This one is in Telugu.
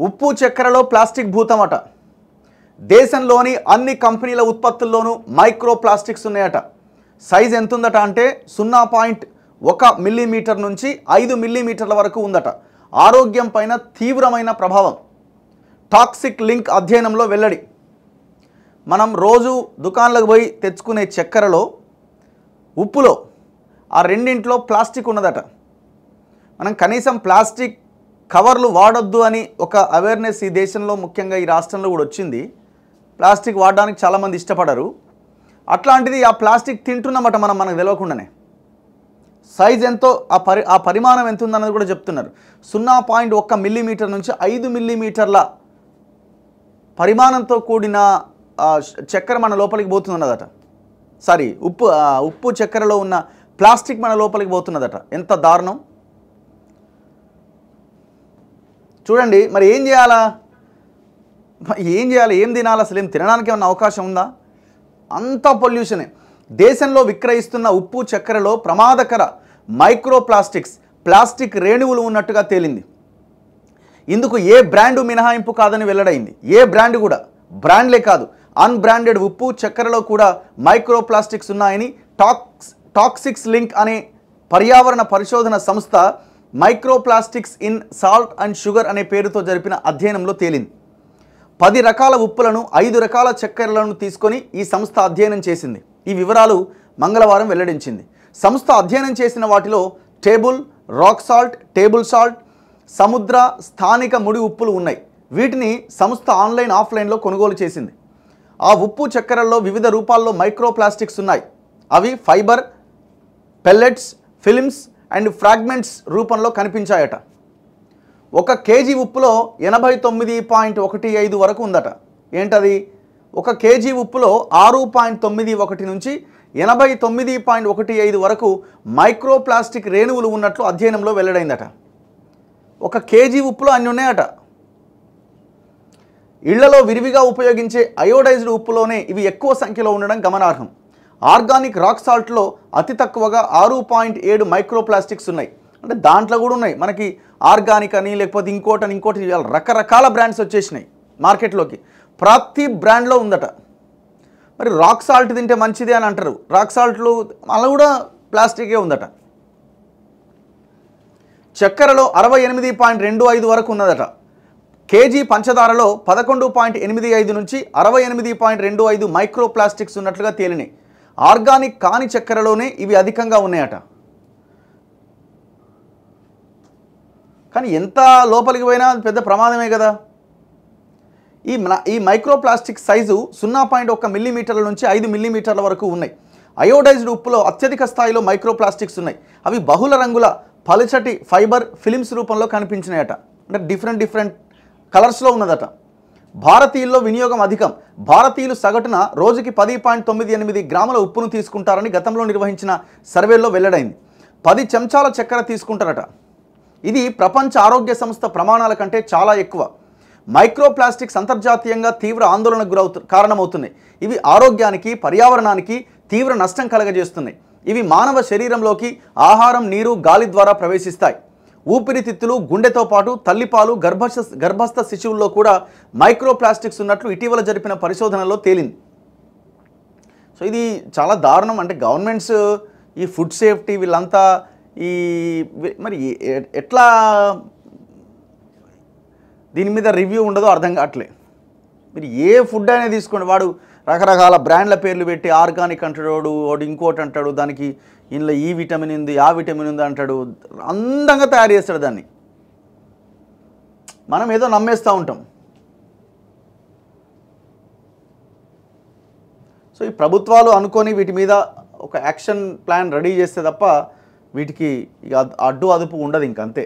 ఉప్పు చక్కెరలో ప్లాస్టిక్ భూతమట. దేశంలోని అన్ని కంపెనీల ఉత్పత్తుల్లోనూ మైక్రో ప్లాస్టిక్స్ ఉన్నాయట. సైజ్ ఎంత ఉందట అంటే 0.1 మిల్లీమీటర్ నుంచి 5 మిల్లీమీటర్ల వరకు ఉందట. ఆరోగ్యం పైన తీవ్రమైన ప్రభావం. టాక్సిక్ లింక్ అధ్యయనంలో వెల్లడి. మనం రోజు దుకాణాలకు పోయి తెచ్చుకునే చక్కెరలో, ఉప్పులో ఆ రెండింట్లో ప్లాస్టిక్ ఉన్నదట. మనం కనీసం ప్లాస్టిక్ కవర్లు వాడొద్దు అని ఒక అవేర్నెస్ ఈ దేశంలో, ముఖ్యంగా ఈ రాష్ట్రంలో కూడా వచ్చింది. ప్లాస్టిక్ వాడడానికి చాలామంది ఇష్టపడరు. అట్లాంటిది ఆ ప్లాస్టిక్ తింటున్నామట మనకు తెలియకుండానే. సైజ్ ఎంతో ఆ పరిమాణం ఎంత ఉందన్నది కూడా చెప్తున్నారు. 0.1 మిల్లీమీటర్ నుంచి 5 మిల్లీమీటర్ల పరిమాణంతో కూడిన చక్కెర మన లోపలికి పోతున్నదట. సారీ, ఉప్పు చక్కెరలో ఉన్న ప్లాస్టిక్ మన లోపలికి పోతున్నదట. ఎంత దారుణం చూడండి. మరి ఏం చేయాలా? ఏం తినాలి? అసలు ఏం తినడానికి ఏమన్నా అవకాశం ఉందా? అంతా పొల్యూషనే. దేశంలో విక్రయిస్తున్న ఉప్పు చక్కెరలో ప్రమాదకర మైక్రో ప్లాస్టిక్ రేణువులు ఉన్నట్టుగా తేలింది. ఇందుకు ఏ బ్రాండు మినహాయింపు కాదని వెల్లడైంది. ఏ బ్రాండ్ కూడా, బ్రాండ్లే కాదు, అన్బ్రాండెడ్ ఉప్పు చక్కెరలో కూడా మైక్రో ప్లాస్టిక్స్ ఉన్నాయని టాక్సిక్స్ లింక్ అనే పర్యావరణ పరిశోధన సంస్థ microplastics in salt and sugar అనే పేరుతో జరిపిన అధ్యయనంలో తేలింది. 10 రకాల ఉప్పులను, 5 రకాల చక్కెరలను తీసుకొని ఈ సంస్థ అధ్యయనం చేసింది. ఈ వివరాలు మంగళవారం వెల్లడించింది. సంస్థ అధ్యయనం చేసిన వాటిలో రాక్ సాల్ట్, టేబుల్ సాల్ట్, సముద్ర, స్థానిక ముడి ఉప్పులు ఉన్నాయి. వీటిని సంస్థ ఆన్లైన్, ఆఫ్లైన్లో కొనుగోలు చేసింది. ఆ ఉప్పు చక్కెరల్లో వివిధ రూపాల్లో మైక్రోప్లాస్టిక్స్ ఉన్నాయి. అవి fibre, pellets, films and fragments రూపంలో కనిపించాయట. 1 కేజీ ఉప్పులో 89.15 వరకు ఉందట. ఏంటది? 1 కేజీ ఉప్పులో 6.91 నుంచి 89.15 వరకు మైక్రోప్లాస్టిక్ రేణువులు ఉన్నట్లు అధ్యయనంలో వెల్లడైందట. 1 కేజీ ఉప్పులో అన్ని ఉన్నాయట. ఇళ్లలో విరివిగా ఉపయోగించే అయోడైజ్డ్ ఉప్పులోనే ఇవి ఎక్కువ సంఖ్యలో ఉండడం గమనార్హం. ఆర్గానిక్ రాక్ సాల్ట్లో అతి తక్కువగా 6.7 మైక్రోప్లాస్టిక్స్ ఉన్నాయి. అంటే దాంట్లో కూడా ఉన్నాయి. మనకి ఆర్గానిక్ అని, లేకపోతే ఇంకోటి రకరకాల బ్రాండ్స్ వచ్చేసినాయి మార్కెట్లోకి. ప్రతి బ్రాండ్లో ఉందట. మరి రాక్ సాల్ట్ తింటే మంచిది అని అంటారు. రాక్ సాల్ట్లు అలా కూడా ప్లాస్టికే ఉందట. చక్కెరలో 68.25 వరకు ఉన్నదట. కేజీ పంచదారలో 11.85 నుంచి 68.25 మైక్రోప్లాస్టిక్స్ ఉన్నట్లుగా తేలినాయి. ఆర్గానిక్ కాని చక్కెరలోనే ఇవి అధికంగా ఉన్నాయట. కానీ ఎంత లోపలికి పోయినా పెద్ద ప్రమాదమే కదా. ఈ మైక్రోప్లాస్టిక్ సైజు 0.1 మిల్లీమీటర్ల నుంచి 5 మిల్లీమీటర్ల వరకు ఉన్నాయి. అయోడైజ్డ్ ఉప్పులో అత్యధిక స్థాయిలో మైక్రోప్లాస్టిక్స్ ఉన్నాయి. అవి బహుళ రంగుల పలుచటి ఫైబర్ ఫిలిమ్స్ రూపంలో కనిపించినాయట. అంటే డిఫరెంట్ కలర్స్లో ఉన్నదట. భారతీయుల్లో వినియోగం అధికం. భారతీయులు సగటున రోజుకి 10.98 గ్రాముల ఉప్పును తీసుకుంటారని గతంలో నిర్వహించిన సర్వేలో వెల్లడైంది. 10 చెంచాల చక్కెర తీసుకుంటారట. ఇది ప్రపంచ ఆరోగ్య సంస్థ ప్రమాణాల కంటే చాలా ఎక్కువ. మైక్రోప్లాస్టిక్స్ అంతర్జాతీయంగా తీవ్ర ఆందోళనకు కారణమవుతున్నాయి. ఇవి ఆరోగ్యానికి, పర్యావరణానికి తీవ్ర నష్టం కలగజేస్తున్నాయి. ఇవి మానవ శరీరంలోకి ఆహారం, నీరు, గాలి ద్వారా ప్రవేశిస్తాయి. ఊపిరితిత్తులు, గుండెతో పాటు తల్లిపాలు, గర్భస్థ శిశువుల్లో కూడా మైక్రోప్లాస్టిక్స్ ఉన్నట్లు ఇటీవల జరిపిన పరిశోధనలో తేలింది. సో ఇది చాలా దారుణం. అంటే గవర్నమెంట్స్, ఈ ఫుడ్ సేఫ్టీ వీళ్ళంతా మరి ఎట్లా దీని మీద రివ్యూ ఉండదో అర్థం కావట్లే. మీరు ఏ ఫుడ్ అయినా తీసుకోండి, వాడు రకరకాల బ్రాండ్ల పేర్లు పెట్టి ఆర్గానిక్ అంటాడు, వాడు ఇంకోటి అంటాడు, దానికి ఇందులో ఈ విటమిన్ ఉంది, ఆ విటమిన్ ఉంది అంటాడు, అందంగా తయారు చేస్తాడు దాన్ని. మనం ఏదో నమ్మేస్తూ ఉంటాం. సో ఈ ప్రభుత్వాలు అనుకొని వీటి మీద ఒక యాక్షన్ ప్లాన్ రెడీ చేస్తే తప్ప వీటికి ఇక అడ్డు అదుపు ఉండదు ఇంకంతే.